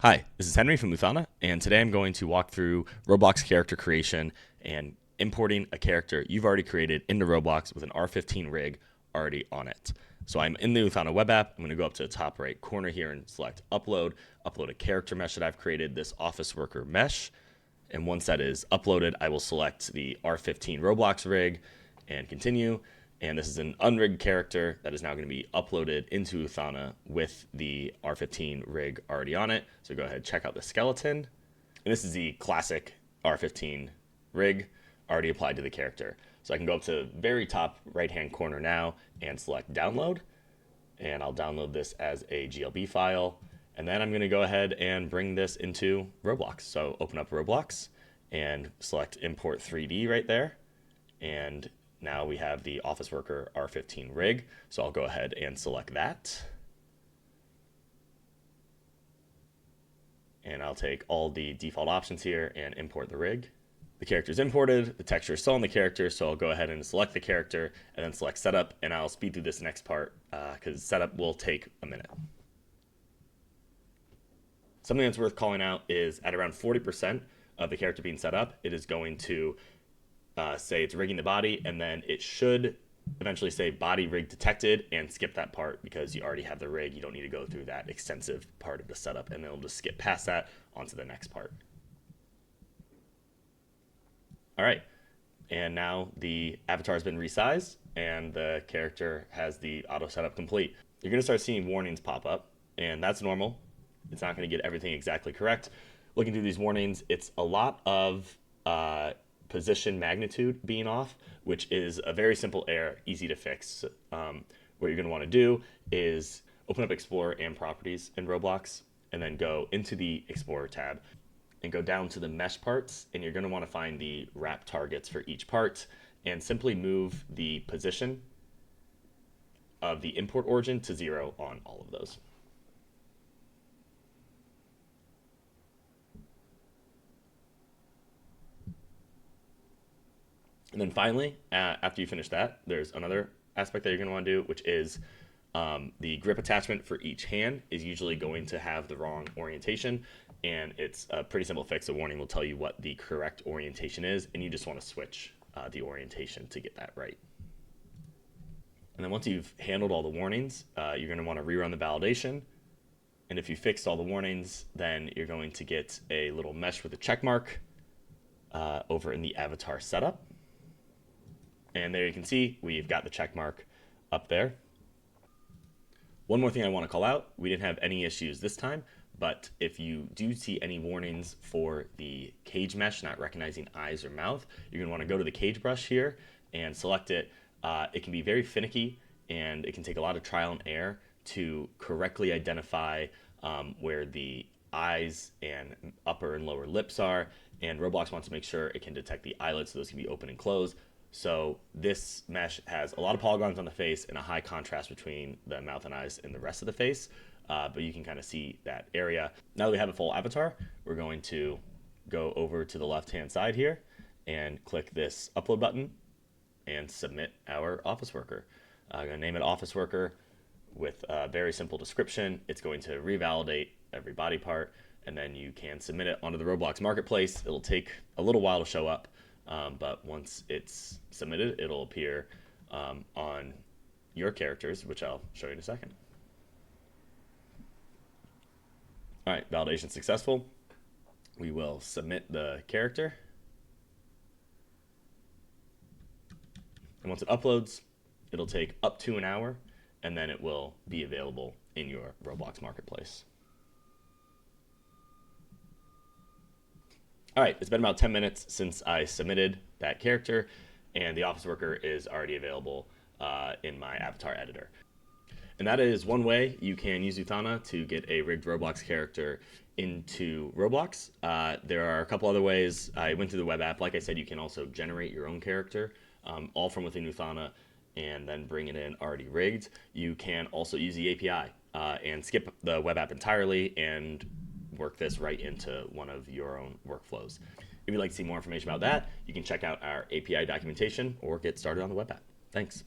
Hi, this is Henry from Uthana, and today I'm going to walk through Roblox character creation and importing a character you've already created into Roblox with an R15 rig already on it. So I'm in the Uthana web app. I'm going to go up to the top right corner here and select upload a character mesh that I've created, this office worker mesh. And once that is uploaded, I will select the R15 Roblox rig and continue. And this is an unrigged character that is now going to be uploaded into Uthana with the R15 rig already on it. So go ahead and check out the skeleton. And this is the classic R15 rig already applied to the character. So I can go up to the very top right-hand corner now and select download. And I'll download this as a GLB file. And then I'm going to go ahead and bring this into Roblox. So open up Roblox and select import 3D right there. And now we have the office worker R15 rig. So I'll go ahead and select that. And I'll take all the default options here and import the rig. The character is imported, the texture is still on the character, so I'll go ahead and select the character and then select setup, and I'll speed through this next part because setup will take a minute. Something that's worth calling out is at around 40% of the character being set up, it is going to say it's rigging the body, and then it should eventually say body rig detected and skip that part because you already have the rig. You don't need to go through that extensive part of the setup, and then it'll just skip past that onto the next part. All right, and now the avatar has been resized and the character has the auto setup complete. You're going to start seeing warnings pop up, and that's normal. It's not going to get everything exactly correct. Looking through these warnings, it's a lot of position magnitude being off, which is a very simple error, easy to fix. What you're going to want to do is open up Explorer and Properties in Roblox, and then go into the Explorer tab and go down to the mesh parts, and you're going to want to find the wrap targets for each part and simply move the position of the import origin to 0 on all of those. And then finally, after you finish that, there's another aspect that you're going to want to do, which is the grip attachment for each hand is usually going to have the wrong orientation, and it's a pretty simple fix. The warning will tell you what the correct orientation is, and you just want to switch the orientation to get that right. And then once you've handled all the warnings, you're going to want to rerun the validation. And if you fixed all the warnings, then you're going to get a little mesh with a check mark over in the avatar setup. And there you can see we've got the check mark up there. One more thing I want to call out, we didn't have any issues this time, but if you do see any warnings for the cage mesh not recognizing eyes or mouth, you're going to want to go to the cage brush here and select it. It can be very finicky, and it can take a lot of trial and error to correctly identify where the eyes and upper and lower lips are, and Roblox wants to make sure it can detect the eyelids, so those can be open and closed. So this mesh has a lot of polygons on the face and a high contrast between the mouth and eyes and the rest of the face, but you can kind of see that area. Now that we have a full avatar, we're going to go over to the left-hand side here and click this upload button and submit our office worker. I'm going to name it office worker with a very simple description. It's going to revalidate every body part, and then you can submit it onto the Roblox marketplace. It'll take a little while to show up, but once it's submitted, it'll appear on your characters, which I'll show you in a second. All right, validation successful. We will submit the character. And once it uploads, it'll take up to an hour, and then it will be available in your Roblox marketplace. All right, it's been about 10 minutes since I submitted that character, and the office worker is already available in my avatar editor. And that is one way you can use Uthana to get a rigged Roblox character into Roblox. There are a couple other ways. I went through the web app. Like I said, you can also generate your own character, all from within Uthana, and then bring it in already rigged. You can also use the API and skip the web app entirely and work this right into one of your own workflows. If you'd like to see more information about that, you can check out our API documentation or get started on the web app. Thanks.